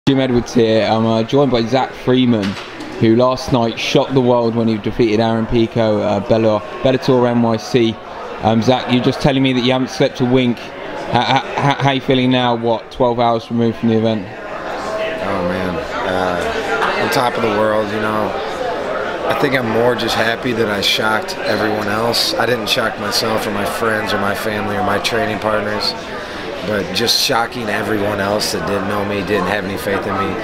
Jim Edwards here. I'm joined by Freeman, who last night shocked the world when he defeated Aaron Pico, Bellator NYC. Zach, you're just telling me that you haven't slept a wink. How are you feeling now, what, 12 hours removed from the event? Oh man, on top of the world, you know. I think I'm more just happy that I shocked everyone else. I didn't shock myself or my friends or my family or my training partners, but just shocking everyone else that didn't know me, didn't have any faith in me.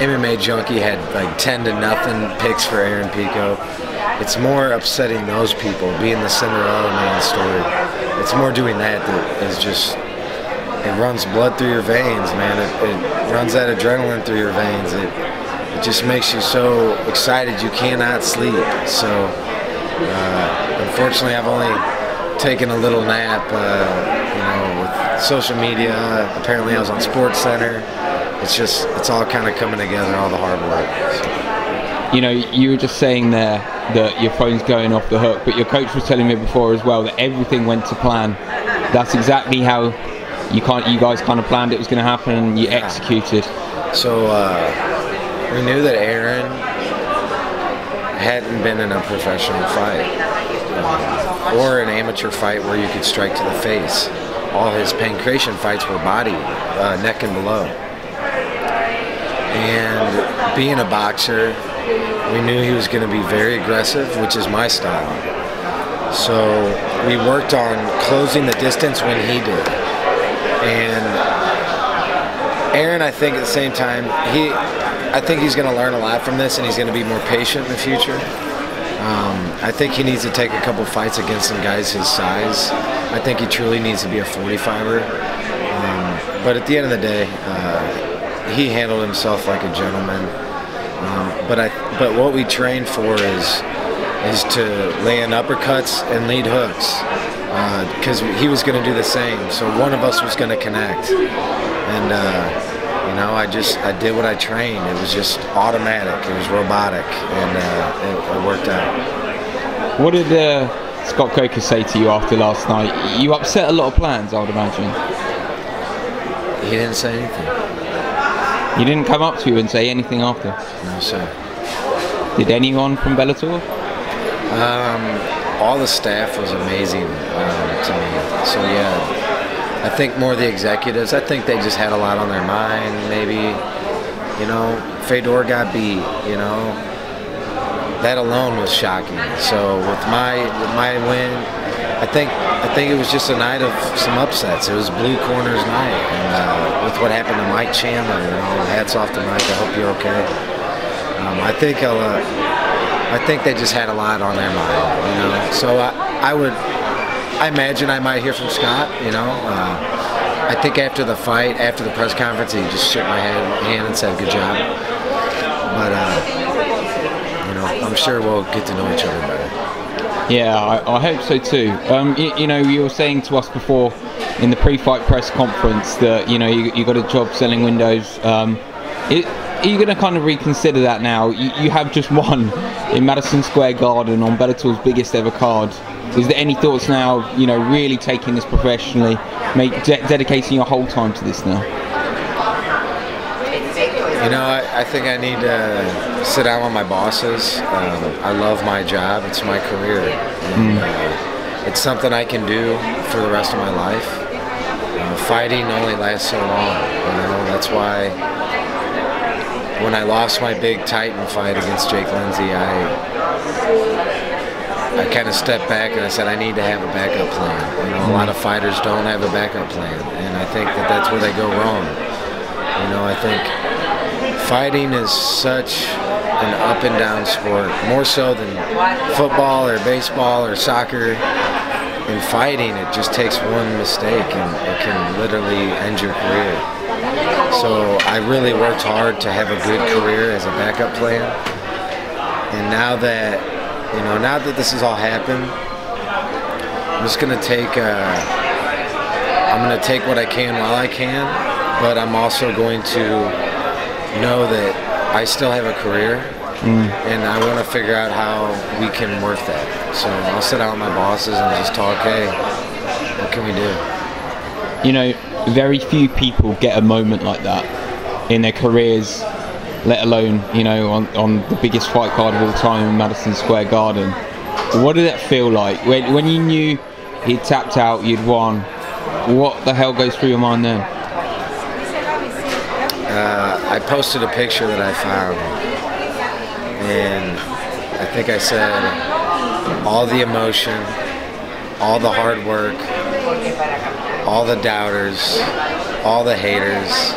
MMA Junkie had like 10-0 picks for Aaron Pico. It's more upsetting those people, being the Cinderella man story. It's more doing that is just, it runs blood through your veins, man. It runs that adrenaline through your veins. It just makes you so excited you cannot sleep. So unfortunately, I've only taken a little nap, you know, with social media. Apparently I was on Sports Center. It's all kind of coming together, all the hard work. So. You know, you were just saying there that your phone's going off the hook, but your coach was telling me before as well that everything went to plan. That's exactly how you guys kind of planned it was going to happen, and you executed. So we knew that Aaron hadn't been in a professional fight or an amateur fight where you could strike to the face. All his pancreation fights were body, neck and below. And being a boxer, we knew he was going to be very aggressive, which is my style. So we worked on closing the distance when he did. And Aaron, I think at the same time, I think he's going to learn a lot from this, and he's going to be more patient in the future. I think he needs to take a couple fights against some guys his size. I think he truly needs to be a 45er. But at the end of the day, he handled himself like a gentleman. But what we trained for is to land uppercuts and lead hooks, because he was going to do the same. So one of us was going to connect, and you know, I did what I trained. It was just automatic. It was robotic, and it worked out. What did Scott Coker say to you after last night? You upset a lot of plans, I would imagine. He didn't say anything. He didn't come up to you and say anything after? No, sir. Did anyone from Bellator? All the staff was amazing to me. So yeah, I think more the executives. I think they just had a lot on their mind. Maybe, you know, Fedor got beat. You know, that alone was shocking. So with my win, I think it was just a night of some upsets. It was Blue Corner's night, and with what happened to Mike Chandler, you know, hats off to Mike. I hope you're okay. I think they just had a lot on their mind, you know. So I imagine I might hear from Scott, you know. I think after the fight, after the press conference, he just shook my hand and said, "Good job." But you know, I'm sure we'll get to know each other better. Yeah, I hope so too. You know, you were saying to us before in the pre-fight press conference that, you know, you got a job selling windows. Are you going to kind of reconsider that now? You have just won in Madison Square Garden on Bellator's biggest ever card. Is there any thoughts now, you know, really taking this professionally, dedicating your whole time to this now? You know, I think I need to sit down with my bosses. I love my job. It's my career. And, it's something I can do for the rest of my life. Fighting only lasts so long. You know, that's why when I lost my big Titan fight against Jake Lindsay, I kind of stepped back and I said I need to have a backup plan. You know, a lot of fighters don't have a backup plan, and I think that's where they go wrong. You know, I think fighting is such an up and down sport, more so than football or baseball or soccer. In fighting, it just takes one mistake and it can literally end your career. So I really worked hard to have a good career as a backup plan. And now that, you know, now that this has all happened, I'm just gonna take what I can while I can, but I'm also going to know that I still have a career, and I want to figure out how we can work that. So I'll sit down with my bosses and just talk, hey, what can we do? You know, very few people get a moment like that. in their careers, let alone, you know, on the biggest fight card of all time in Madison Square Garden. What did that feel like when you knew he'd tapped out, you'd won? What the hell goes through your mind then? I posted a picture that I found, and I think I said all the emotion, all the hard work, all the doubters, all the haters,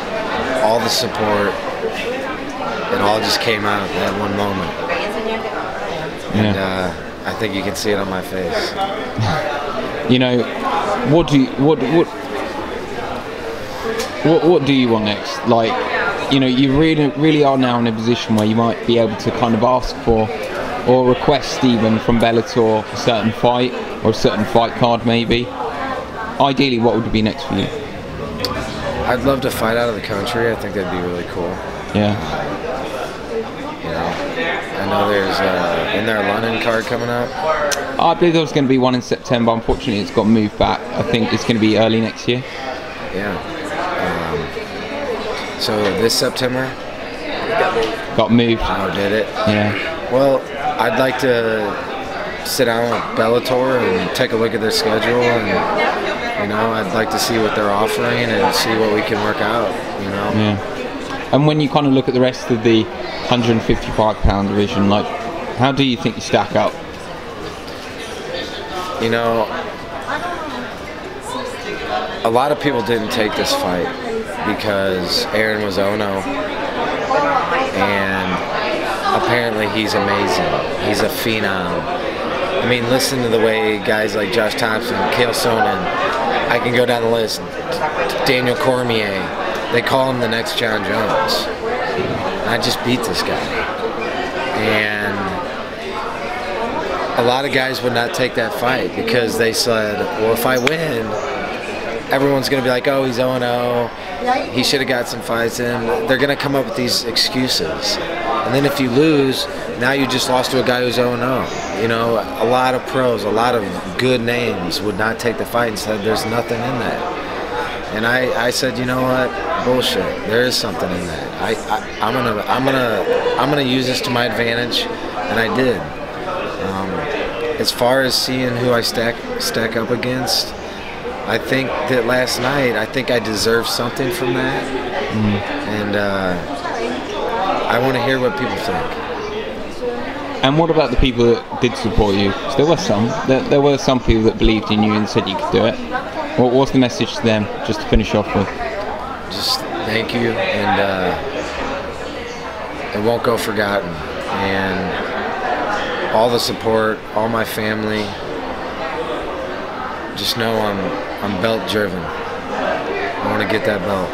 all the support, it all just came out at that one moment. And I think you can see it on my face. You know, what do you want next? Like, you know, you really are now in a position where you might be able to kind of ask for or request even from Bellator a certain fight or a certain fight card maybe. Ideally, what would be next for you? I'd love to fight out of the country. I think that'd be really cool. Yeah. You know, I know there's in there a London card coming up. I believe there was going to be one in September. Unfortunately, it's got moved back. I think it's going to be early next year. Yeah. So this September? Got moved. Oh, did it? Yeah. Well, I'd like to sit down with Bellator and take a look at their schedule, and you know, I'd like to see what they're offering and see what we can work out. You know. Yeah. And when you kind of look at the rest of the 155-pound division, like, how do you think you stack up? You know, a lot of people didn't take this fight because Aaron was 0-0, and apparently he's amazing. He's a phenom. I mean, listen to the way guys like Josh Thompson, Chael Sonnen, I can go down the list, Daniel Cormier, they call him the next John Jones. And I just beat this guy. And a lot of guys would not take that fight because they said, well, if I win, everyone's going to be like, oh, he's 0-0. He should have got some fights in. They're going to come up with these excuses. And then if you lose, now you just lost to a guy who's 0-0. You know, a lot of pros, a lot of good names would not take the fight and said there's nothing in that. And I said, you know what? Bullshit. There is something in that. I'm gonna use this to my advantage, and I did. As far as seeing who I stack up against, I think that last night, I think I deserved something from that, and I want to hear what people think. And what about the people that did support you? So there were some. There were some people that believed in you and said you could do it. What was the message to them, just to finish off with? Just thank you, and it won't go forgotten. And all the support, all my family. Just know I'm belt driven. I want to get that belt.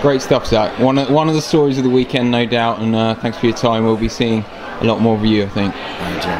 Great stuff, Zach. One of the stories of the weekend, no doubt. And thanks for your time. We'll be seeing a lot more of you, I think. All right, Jim.